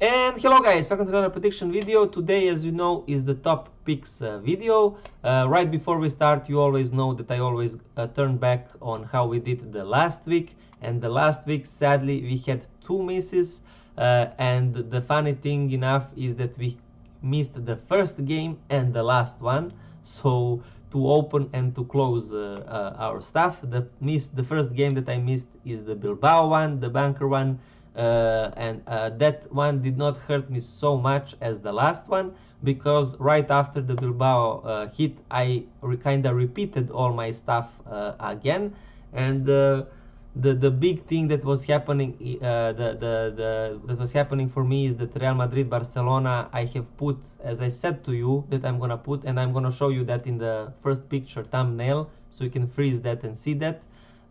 And hello guys, welcome to another prediction video. Today, as you know, is the top picks video. Right before we start, you always know that I always turn back on how we did the last week. And the last week, sadly, we had two misses. And the funny thing enough is that we missed the first game and the last one. So to open and to close our stuff, the first game that I missed is the Bilbao one, the banker one. And that one did not hurt me so much as the last one, because right after the Bilbao hit, I kind of repeated all my stuff again. And the big thing that was happening that was happening for me is that Real Madrid Barcelona, I have put, as I said to you, that I'm gonna put, and I'm gonna show you that in the first picture thumbnail, so you can freeze that and see that.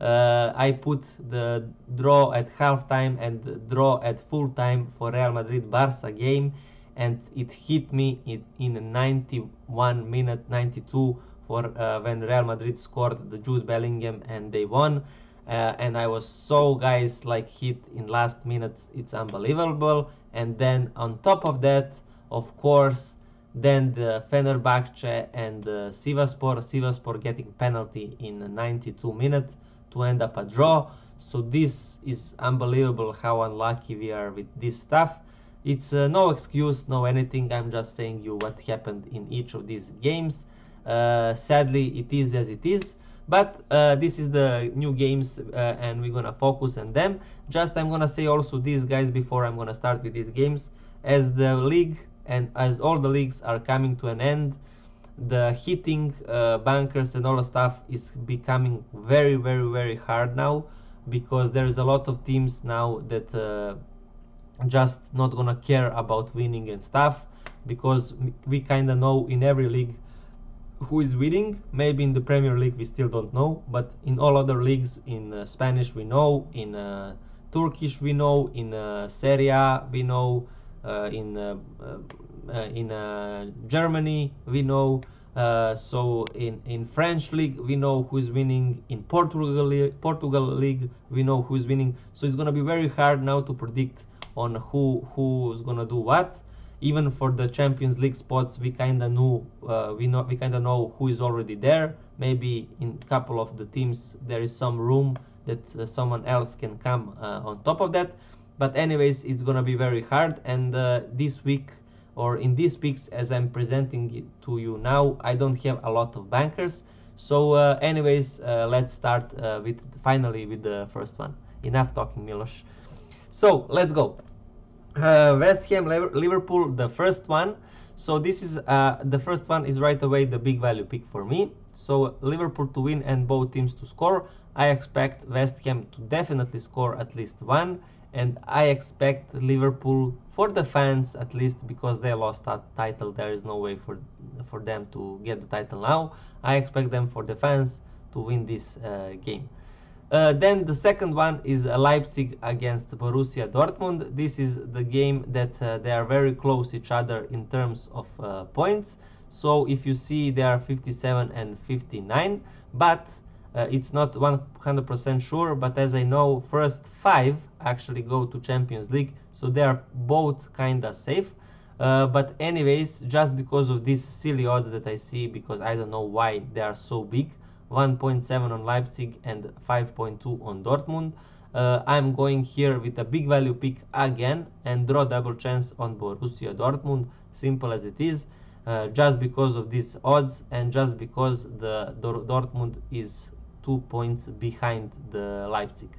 I put the draw at halftime and draw at full time for Real Madrid Barca game, and it hit me in 91 minute 92 for when Real Madrid scored the Jude Bellingham and they won. And I was so, guys, like, hit in last minutes. It's unbelievable. And then on top of that, of course, then the Fenerbahce and Sivasspor getting penalty in 92 minutes to end up a draw. So this is unbelievable how unlucky we are with this stuff. It's no excuse, no anything. I'm just saying you what happened in each of these games. Sadly, it is as it is. But this is the new games, and we're gonna focus on them. Just I'm gonna say also these, guys, before I'm gonna start with these games, as the league and as all the leagues are coming to an end, the hitting bankers and all the stuff is becoming very, very, very hard now, because there's a lot of teams now that just not gonna care about winning and stuff, because we kind of know in every league who is winning. Maybe in the Premier League we still don't know, but in all other leagues, in Spanish we know, in Turkish we know, in Serie A we know, in Germany we know, so in French league we know who is winning, in Portugal league we know who is winning. So it's gonna be very hard now to predict on who's gonna do what. Even for the Champions League spots, we kind of know who is already there. Maybe in a couple of the teams there is some room that someone else can come on top of that. But anyways, it's gonna be very hard. And this week, or in these picks as I'm presenting it to you now, I don't have a lot of bankers. So anyways, let's start finally with the first one. Enough talking, Milos. So let's go. West Ham Liverpool, the first one. So this is the first one is right away the big value pick for me. So Liverpool to win and both teams to score. I expect West Ham to definitely score at least one, and I expect Liverpool, for the fans at least, because they lost that title, there is no way for them to get the title now. I expect them, for the fans, to win this game. Then the second one is Leipzig against Borussia Dortmund. This is the game that they are very close each other in terms of points. So if you see, they are 57 and 59, but it's not 100% sure. But as I know, first 5 actually go to Champions League, so they are both kind of safe. But anyways, just because of these silly odds that I see, because I don't know why they are so big, 1.7 on Leipzig and 5.2 on Dortmund. I'm going here with a big value pick again and draw double chance on Borussia Dortmund, simple as it is, just because of these odds and just because the Dortmund is 2 points behind the Leipzig.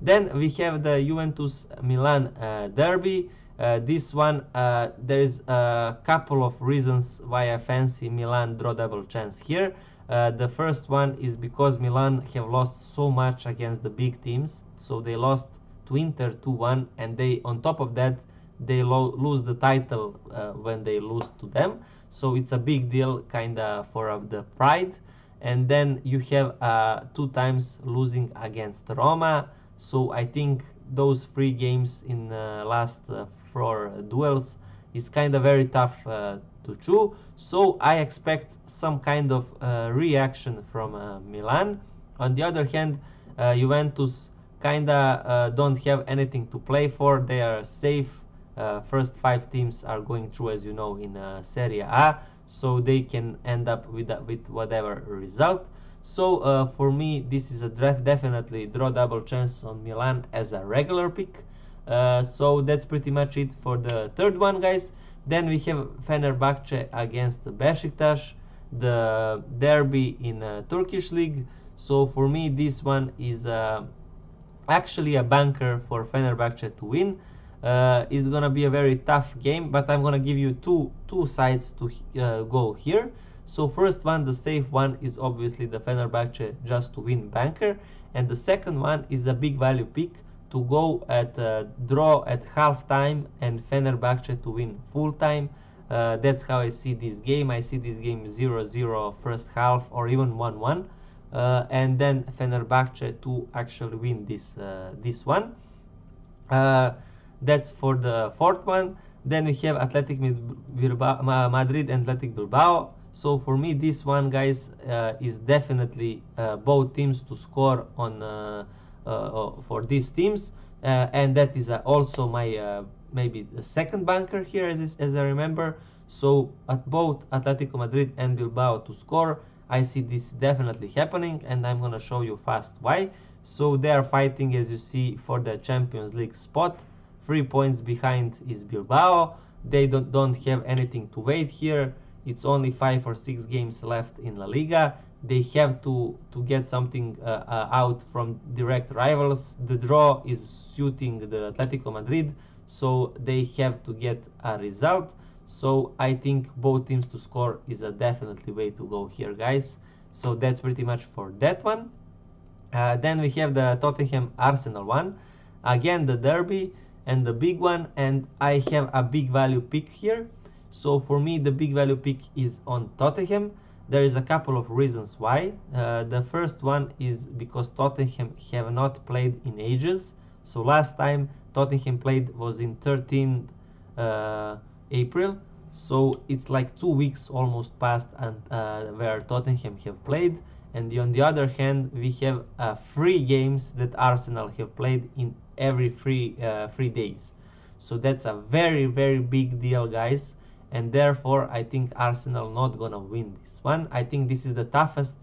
Then we have the Juventus Milan derby. This one, there is a couple of reasons why I fancy Milan draw double chance here. The first one is because Milan have lost so much against the big teams. So they lost to Inter 2-1, and they, on top of that, they lose the title when they lose to them. So it's a big deal kinda for the pride. And then you have 2 times losing against Roma. So I think those 3 games in last 4 duels is kind of very tough to chew. So I expect some kind of reaction from Milan. On the other hand, Juventus kinda don't have anything to play for. They are safe first 5 teams are going through, as you know, in Serie A, so they can end up with whatever result. So for me, this is a definitely draw double chance on Milan as a regular pick. So that's pretty much it for the third one, guys. Then we have Fenerbahce against Besiktas, the derby in Turkish league. So for me, this one is actually a banker for Fenerbahce to win. It's gonna be a very tough game, but I'm gonna give you two sides to go here. So first one, the safe one, is obviously the Fenerbahce just to win banker, and the second one is a big value pick to go at draw at half time and Fenerbahce to win full time. That's how I see this game. I see this game 0-0 first half or even 1-1, and then Fenerbahce to actually win this one. That's for the fourth one. Then we have Madrid and Athletic Bilbao. So for me, this one, guys, is definitely both teams to score on for these teams, and that is also my maybe the second banker here, as I remember. So at both Atletico Madrid and Bilbao to score, I see this definitely happening, and I'm gonna show you fast why. So they are fighting, as you see, for the Champions League spot. 3 points behind is Bilbao. They don't have anything to wait here. It's only 5 or 6 games left in La Liga. They have to get something out from direct rivals. The draw is suiting the Atletico Madrid, so they have to get a result. So I think both teams to score is a definitely way to go here, guys. So that's pretty much for that one. Then we have the Tottenham Arsenal one. Again, the derby and the big one, and I have a big value pick here. So for me, the big value pick is on Tottenham. There is a couple of reasons why. The first one is because Tottenham have not played in ages. So last time Tottenham played was in 13th April. So it's like 2 weeks almost past, and where Tottenham have played. And on the other hand, we have 3 games that Arsenal have played in every 3 days. So that's a very, very big deal, guys. And therefore, I think Arsenal not gonna win this one. I think this is the toughest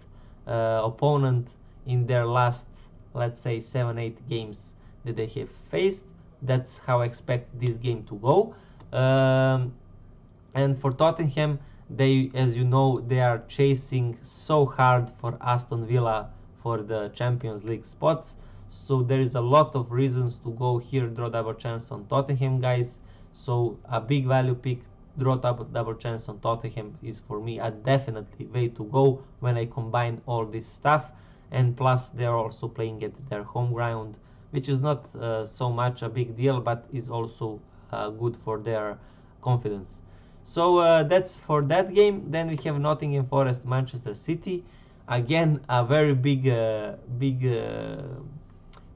opponent in their last, let's say, 7-8 games that they have faced. That's how I expect this game to go. And for Tottenham, they, as you know, they are chasing so hard for Aston Villa for the Champions League spots. So there is a lot of reasons to go here, draw double chance on Tottenham, guys. So a big value pick, draw double chance on Tottenham is for me a definitely way to go when I combine all this stuff. And plus they are also playing at their home ground, which is not so much a big deal, but is also good for their confidence. So that's for that game. Then we have Nottingham Forest, Manchester City. Again, a very big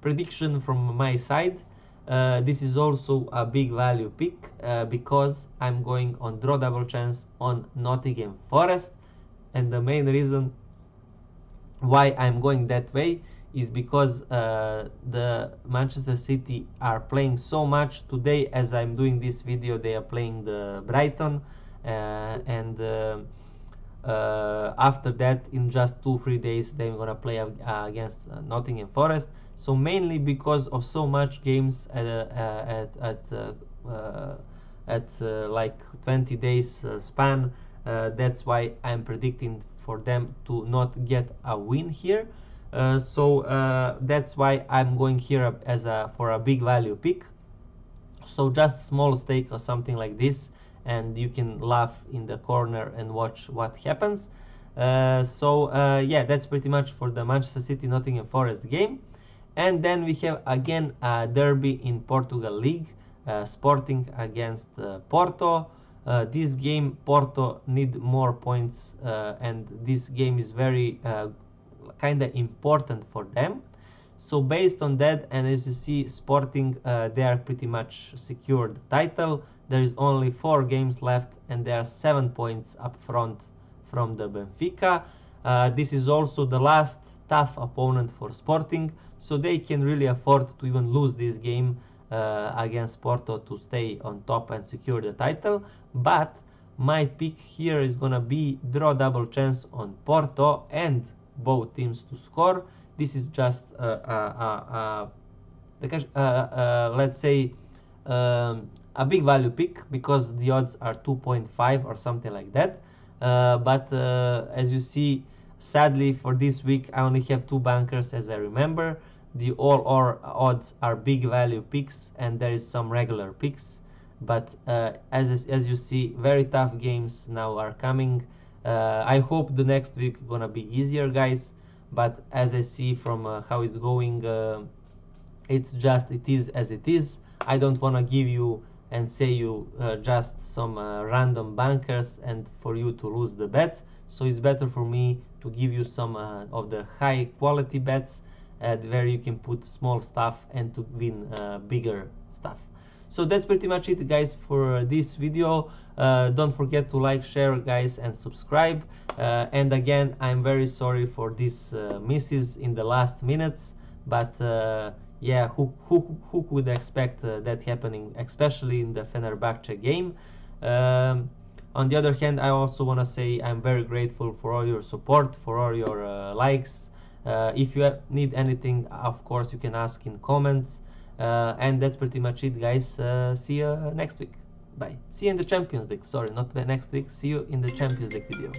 prediction from my side. This is also a big value pick because I'm going on draw double chance on Nottingham Forest, and the main reason why I'm going that way is because the Manchester City are playing so much today. As I'm doing this video, they are playing the Brighton, and after that, in just 2-3 days, they're gonna play against Nottingham Forest. So mainly because of so much games at like 20 days span, that's why I'm predicting for them to not get a win here. So that's why I'm going here as for a big value pick. So just small stake or something like this, and you can laugh in the corner and watch what happens. Yeah, that's pretty much for the Manchester City Nottingham Forest game. And then we have again a derby in Portugal League, Sporting against Porto. This game, Porto need more points, and this game is very kind of important for them. So based on that, and as you see, Sporting, they are pretty much secured the title. There is only 4 games left, and they are 7 points up front from the Benfica. This is also the last tough opponent for Sporting, so they can really afford to even lose this game against Porto to stay on top and secure the title. But my pick here is gonna be draw double chance on Porto and both teams to score. This is just let's say a big value pick because the odds are 2.5 or something like that. But as you see, sadly for this week I only have two bankers as I remember. The all or odds are big value picks and there is some regular picks. But as you see, very tough games now are coming. I hope the next week gonna be easier, guys. But as I see from how it's going, it's just it is as it is. I don't want to give you and say you just some random bankers and for you to lose the bets. So it's better for me to give you some of the high quality bets where you can put small stuff and to win bigger stuff. So that's pretty much it, guys, for this video. Don't forget to like, share, guys, and subscribe. And again, I'm very sorry for these misses in the last minutes, but yeah, who could expect that happening, especially in the Fenerbahce game. On the other hand, I also want to say I'm very grateful for all your support, for all your likes. If you need anything, of course, you can ask in comments. And that's pretty much it, guys. See you next week. Bye. See you in the Champions League. Sorry, not the next week. See you in the Champions League video.